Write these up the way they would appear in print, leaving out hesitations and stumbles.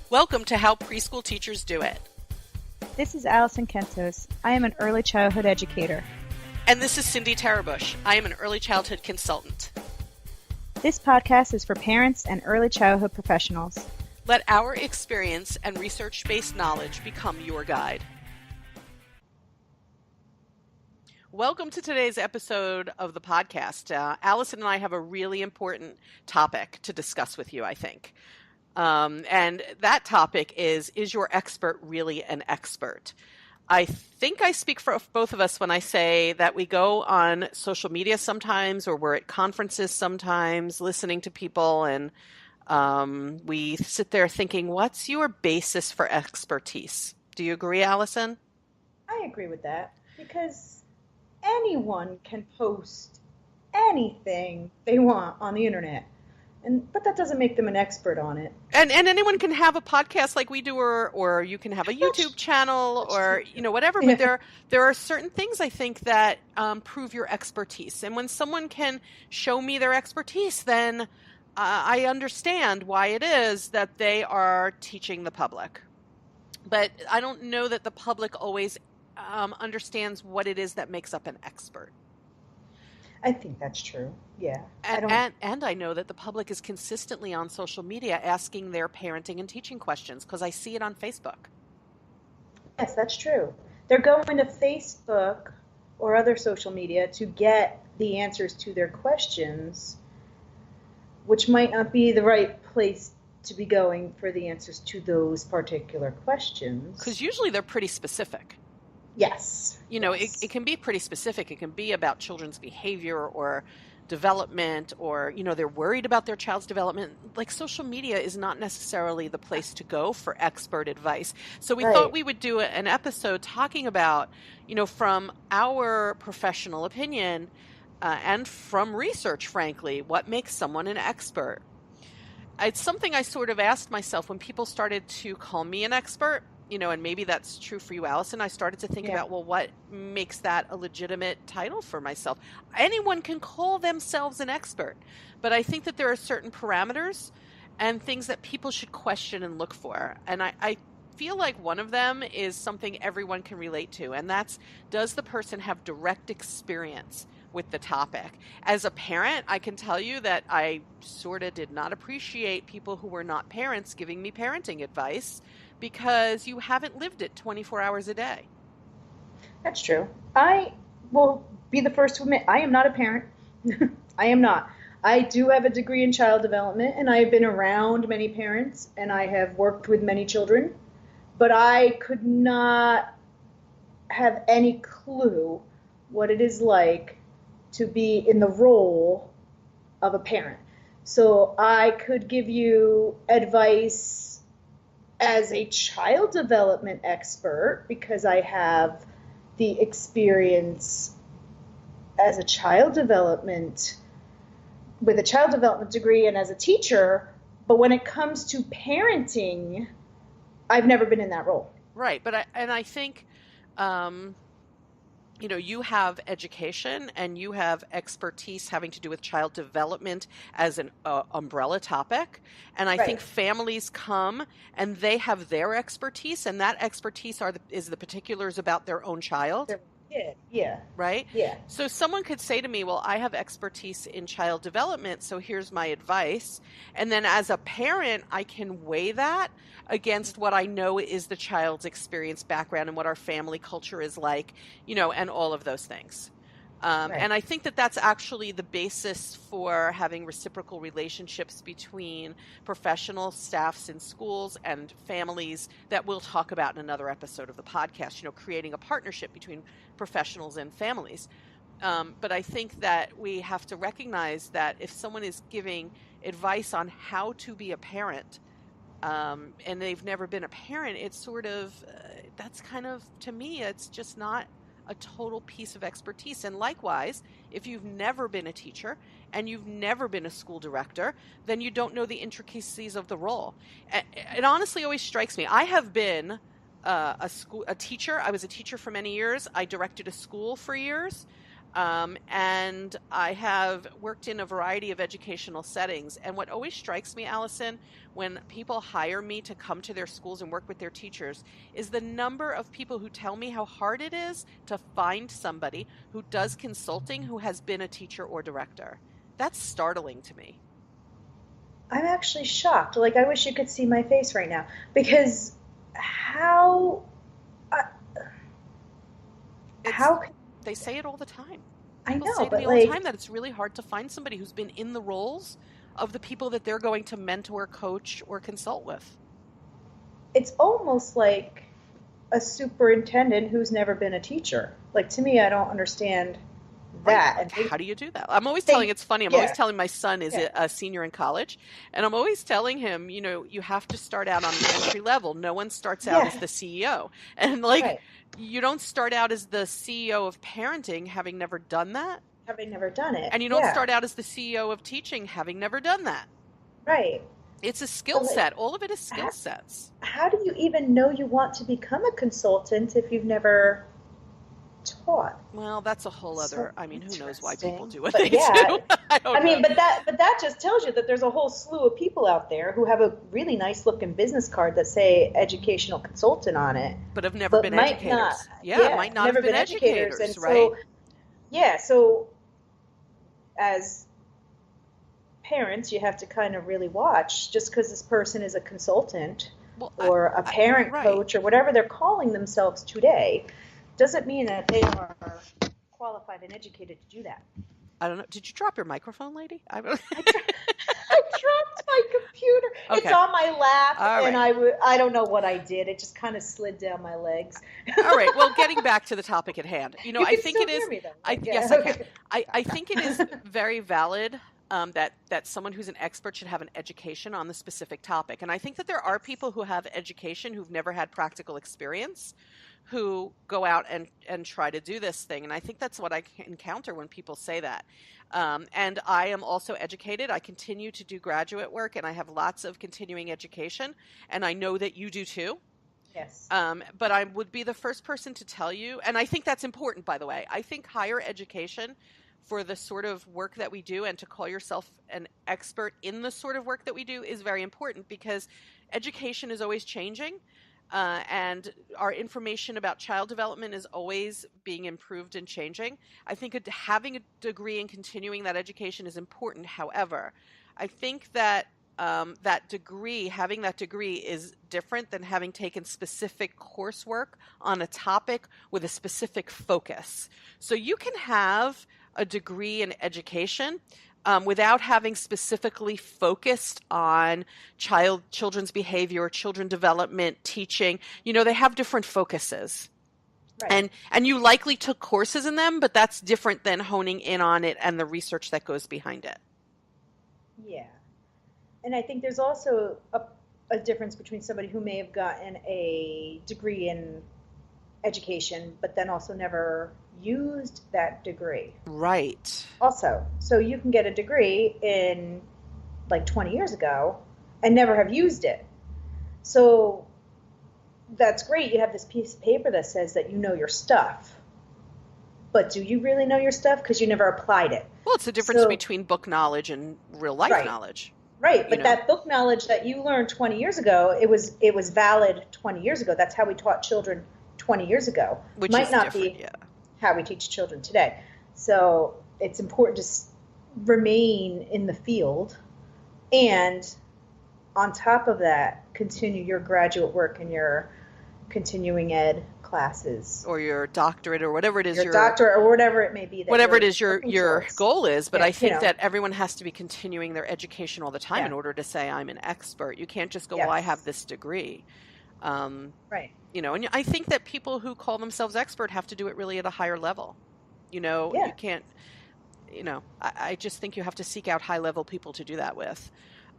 Welcome to How Preschool Teachers Do It. This is Allison Kentos. I am an early childhood educator. And this is Cindy Tarabush. I am an early childhood consultant. This podcast is for parents and early childhood professionals. Let our experience and research-based knowledge become your guide. Welcome to today's episode of the podcast. Allison and I have a really important topic to discuss with you, I think. And that topic is your expert really an expert? I think I speak for both of us when I say that we go on social media sometimes, or we're at conferences sometimes listening to people, and we sit there thinking, what's your basis for expertise? Do you agree, Allison? I agree with that, because anyone can post anything they want on the internet. But that doesn't make them an expert on it. And anyone can have a podcast like we do, or you can have a YouTube channel, or whatever. But there are certain things I think that prove your expertise. And when someone can show me their expertise, then I understand why it is that they are teaching the public. But I don't know that the public always understands what it is that makes up an expert. I think that's true. Yeah. And I know that the public is consistently on social media asking their parenting and teaching questions, because I see it on Facebook. Yes, that's true. They're going to Facebook or other social media to get the answers to their questions, which might not be the right place to be going for the answers to those particular questions. Because usually they're pretty specific. Yes. Yes. It can be pretty specific. It can be about children's behavior or development, or, they're worried about their child's development. Like, social media is not necessarily the place to go for expert advice. So we thought we would do an episode talking about, from our professional opinion and from research, frankly, what makes someone an expert. It's something I sort of asked myself when people started to call me an expert. And maybe that's true for you, Allison. I started to think about, well, what makes that a legitimate title for myself? Anyone can call themselves an expert, but I think that there are certain parameters and things that people should question and look for. And I feel like one of them is something everyone can relate to, and that's, does the person have direct experience with the topic? As a parent, I can tell you that I sort of did not appreciate people who were not parents giving me parenting advice, because you haven't lived it 24 hours a day. That's true. I will be the first to admit, I am not a parent. I am not. I do have a degree in child development, and I have been around many parents, and I have worked with many children, but I could not have any clue what it is like to be in the role of a parent. So I could give you advice as a child development expert, because I have the experience as a child development with a child development degree and as a teacher. But when it comes to parenting, I've never been in that role. Right. But I think, you have education and you have expertise having to do with child development as an umbrella topic. And I think families come and they have their expertise, and that expertise is the particulars about their own child. Yeah. Right? Yeah. So someone could say to me, well, I have expertise in child development, so here's my advice. And then as a parent, I can weigh that against what I know is the child's experience, background, and what our family culture is like, and all of those things. And I think that that's actually the basis for having reciprocal relationships between professional staffs in schools and families that we'll talk about in another episode of the podcast, creating a partnership between professionals and families. But I think that we have to recognize that if someone is giving advice on how to be a parent, and they've never been a parent, it's sort of, that's kind of, to me, it's just not a total piece of expertise. And likewise, if you've never been a teacher and you've never been a school director, then you don't know the intricacies of the role. It honestly always strikes me. I have been a teacher. I was a teacher for many years. I directed a school for years. And I have worked in a variety of educational settings. And what always strikes me, Allison, when people hire me to come to their schools and work with their teachers, is the number of people who tell me how hard it is to find somebody who does consulting who has been a teacher or director. That's startling to me. I'm actually shocked. Like, I wish you could see my face right now because how uh, It's how They say it all the time. I People know, say to but me all the time like that it's really hard to find somebody who's been in the roles of the people that they're going to mentor, coach, or consult with. it's almost like a superintendent who's never been a teacher. Like, to me, I don't understand Right. that. Like, And how do you do that? I'm always telling, they it's funny, I'm always yeah, telling my son is yeah, a senior in college, and I'm always telling him, you have to start out on the entry level. No one starts out as yeah, the CEO. And like, right. you don't start out as the CEO of parenting having never done that. Having never done it. And you don't Yeah, start out as the CEO of teaching having never done that. right. It's a skill But like, set. All of it is skill how, sets. how do you even know you want to become a consultant if you've never taught? Well, that's a whole So other, I mean, who knows why people interesting. do what But they yeah, do? I I don't know. mean, but that just tells you that there's a whole slew of people out there who have a really nice looking business card that say educational consultant on it, But have never but been might not, educators. Yeah, yeah, might not have never been been educators. And educators, right? so, yeah, so as parents, you have to kind of really watch just because this person is a consultant Well, or a parent right. coach or whatever they're calling themselves today, doesn't mean that they are qualified and educated to do that. I don't know. Did you drop your microphone, lady? I, dro- I dropped my computer. It's Okay. on my lap, All and right. I don't know what I did. It just kind of slid down my legs. All right. Well, getting back to the topic at hand, You I can think still it hear is. me though, I right? Yes, Yeah. I can. Okay. I think it is very valid that someone who's an expert should have an education on the specific topic, and I think that there are Yes. people who have education who've never had practical experience, who go out and try to do this thing, and I think that's what I encounter when people say that. And I am also educated. I continue to do graduate work, and I have lots of continuing education, and I know that you do too. Yes. But I would be the first person to tell you, and I think that's important, by the way. I think higher education for the sort of work that we do and to call yourself an expert in the sort of work that we do is very important because education is always changing. And our information about child development is always being improved and changing. I think having a degree and continuing that education is important. However, I think that having that degree is different than having taken specific coursework on a topic with a specific focus. So you can have a degree in education without having specifically focused on children's behavior, children development, teaching. They have different focuses. Right. And you likely took courses in them, but that's different than honing in on it and the research that goes behind it. Yeah. And I think there's also a difference between somebody who may have gotten a degree in education, but then also never used that degree. Right. Also, so you can get a degree in like 20 years ago and never have used it. So that's great. You have this piece of paper that says that you know your stuff. But do you really know your stuff? Because you never applied it. Well, it's the difference So, between book knowledge and real life right, knowledge, right. you But know, that book knowledge that you learned 20 years ago, it was valid 20 years ago. That's how we taught children 20 years ago. which Might is not different. be Yeah. how we teach children today. So it's important to remain in the field and on top of that, continue your graduate work and your continuing ed classes, Or your doctorate or whatever it is your doctorate or whatever it may be that whatever it you're is working your towards. goal is, but Yeah, I think that everyone has to be continuing their education all the time yeah, in order to say I'm an expert. You can't just go, well, I have yes, this degree. Um, right, and I think that people who call themselves expert have to do it really at a higher level. You yeah, can't, I just think you have to seek out high level people to do that with.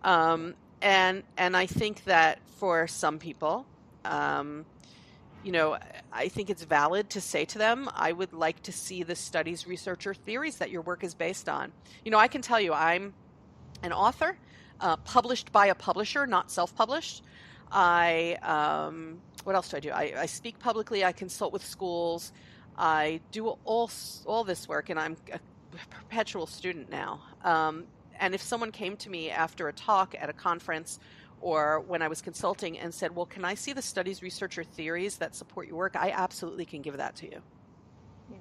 Um, and I think that for some people, um, you know, I think it's valid to say to them, I would like to see the studies, research, or theories that your work is based on. I can tell you I'm an author, published by a publisher, not self-published. What else do? I speak publicly. I consult with schools. I do all this work, and I'm a perpetual student now. And if someone came to me after a talk at a conference or when I was consulting and said, well, can I see the studies, research, or theories that support your work? I absolutely can give that to you. Yeah.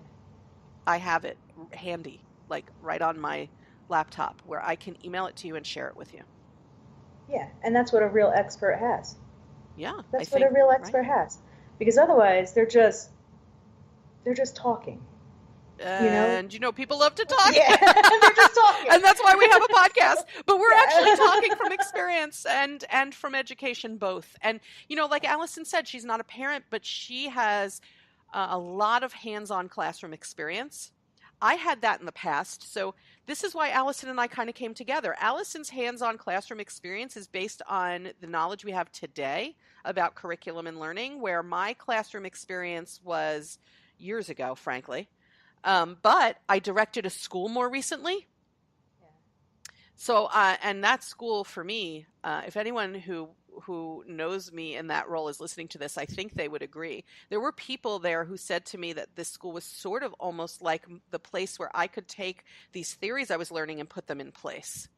I have it handy, like right on my laptop, where I can email it to you and share it with you. Yeah, and that's what a real expert has. Yeah, I That's what a think, real right. expert has. Because otherwise they're just talking, you know? And people love to talk. Yeah, they're just talking. And that's why we have a podcast. But we're actually talking Yeah. from experience and from education both. And like Allison said, she's not a parent, but she has a lot of hands-on classroom experience. I had that in the past. So this is why Allison and I kind of came together. Allison's hands-on classroom experience is based on the knowledge we have today about curriculum and learning, where my classroom experience was years ago, frankly. But I directed a school more recently. Yeah. So, and that school for me, if anyone who knows me in that role is listening to this, I think they would agree. There were people there who said to me that this school was sort of almost like the place where I could take these theories I was learning and put them in place.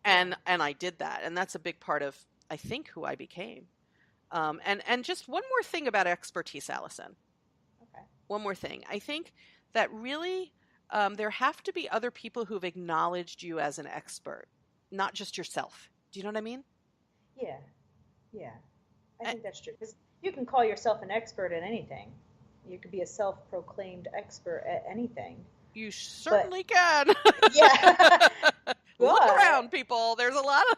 And I did that, and that's a big part of, I think, who I became. And just one more thing about expertise, Allison. Okay. One more thing. I think that really there have to be other people who've acknowledged you as an expert, not just yourself. Do you know what I mean? Yeah. Yeah. I Uh, think that's true. Because you can call yourself an expert at anything. You could be a self-proclaimed expert at anything. You But certainly can. yeah. Look But around, people. There's a lot of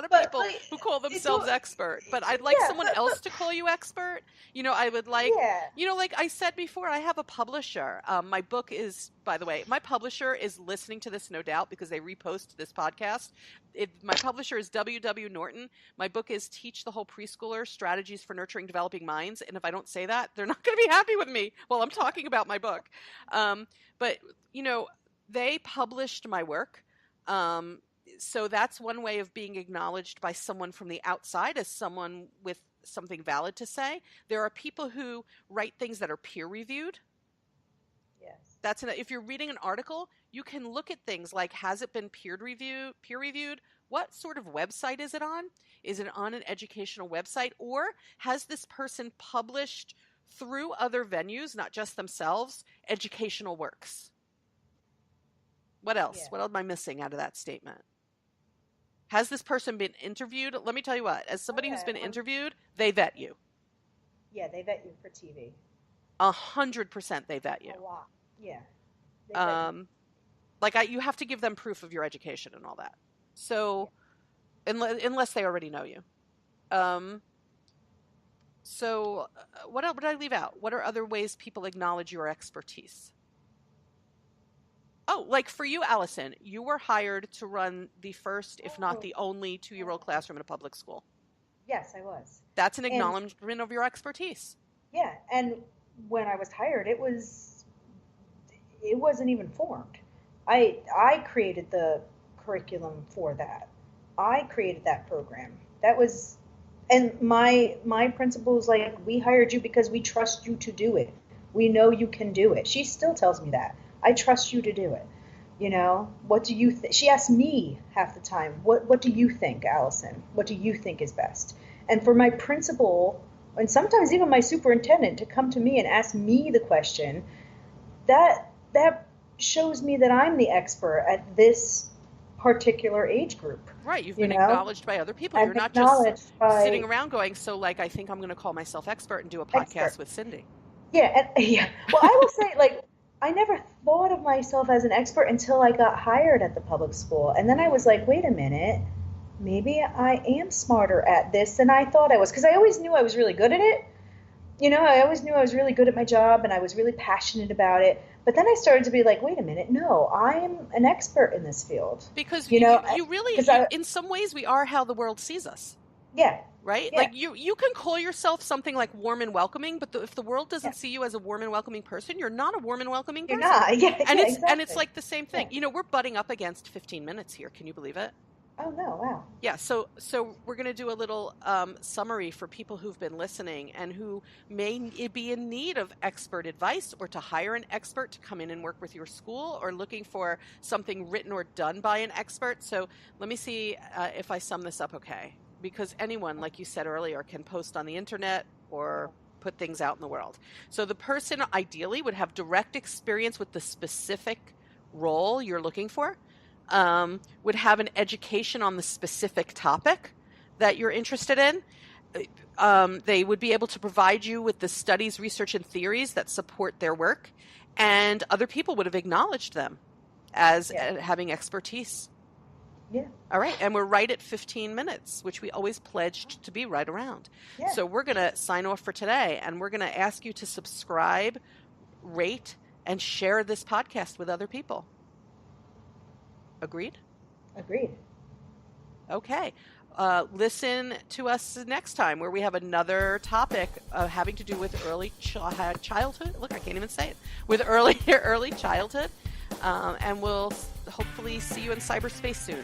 but people like who call it's all themselves expert. But I'd like yeah, someone else to call you expert. I would like, yeah. like I said before, I have a publisher. My book is, by the way, my publisher is listening to this, no doubt, because they repost this podcast. My publisher is W.W. Norton. My book is Teach the Whole Preschooler: Strategies for Nurturing Developing Minds. And if I don't say that, they're not going to be happy with me while I'm talking about my book. But they published my work. So that's one way of being acknowledged by someone from the outside as someone with something valid to say. There are people who write things that are peer reviewed. Yes. If you're reading an article, you can look at things like, has it been peer reviewed? What sort of website is it on? Is it on an educational website? Or has this person published through other venues, not just themselves, educational works? What else? Yeah. What am I missing out of that statement? Has this person been interviewed? Let me tell you what, as somebody who's Okay. been interviewed, they vet you. Yeah, they vet you for TV. 100% they vet you. A lot. Yeah. They vet you. You have to give them proof of your education and all that. So, unless they already know you. What else would I leave out? What are other ways people acknowledge your expertise? Oh, like for you, Allison, you were hired to run the first, if not the only, 2-year-old classroom in a public school. Yes, I was. That's an And acknowledgement of your expertise. yeah, and when I was hired, it wasn't even formed. I created the curriculum for that. I created that program. That was, and my principal was like, we hired you because we trust you to do it. We know you can do it. She still tells me that. I trust you to do it. What do you think? She asks me half the time, what do you think, Allison? What do you think is best? And for my principal, and sometimes even my superintendent, to come to me and ask me the question, that shows me that I'm the expert at this particular age group. Right. You've been acknowledged by other people. I'm You're not just acknowledged by sitting around going, so I think I'm going to call myself expert and do a podcast expert. with Cindy. Yeah, yeah. Well, I will say, I never thought of myself as an expert until I got hired at the public school. And then I was like, wait a minute, maybe I am smarter at this than I thought I was. Because I always knew I was really good at it. I always knew I was really good at my job and I was really passionate about it. But then I started to be like, wait a minute, no, I am an expert in this field. Because in some ways, we are how the world sees us. Yeah. Right? Yeah. You can call yourself something like warm and welcoming, but if the world doesn't see you as a warm and welcoming person, you're not a warm and welcoming person. You're not. Yeah, and exactly. it's like the same thing. Yeah. We're butting up against 15 minutes here. Can you believe it? Oh no! Wow. Yeah, so we're going to do a little summary for people who've been listening and who may be in need of expert advice or to hire an expert to come in and work with your school, or looking for something written or done by an expert. So let me see if I sum this up okay. Because anyone, like you said earlier, can post on the internet or put things out in the world. So the person ideally would have direct experience with the specific role you're looking for. Would have an education on the specific topic that you're interested in. They would be able to provide you with the studies, research, and theories that support their work, and other people would have acknowledged them as having expertise. Yeah. All right, and we're right at 15 minutes, which we always pledged to be right around. Yeah. So we're going to sign off for today, and we're going to ask you to subscribe, rate, and share this podcast with other people. Agreed? Agreed. Okay. Listen to us next time where we have another topic having to do with early childhood. Look, I can't even say it. With early childhood. And we'll hopefully see you in cyberspace soon.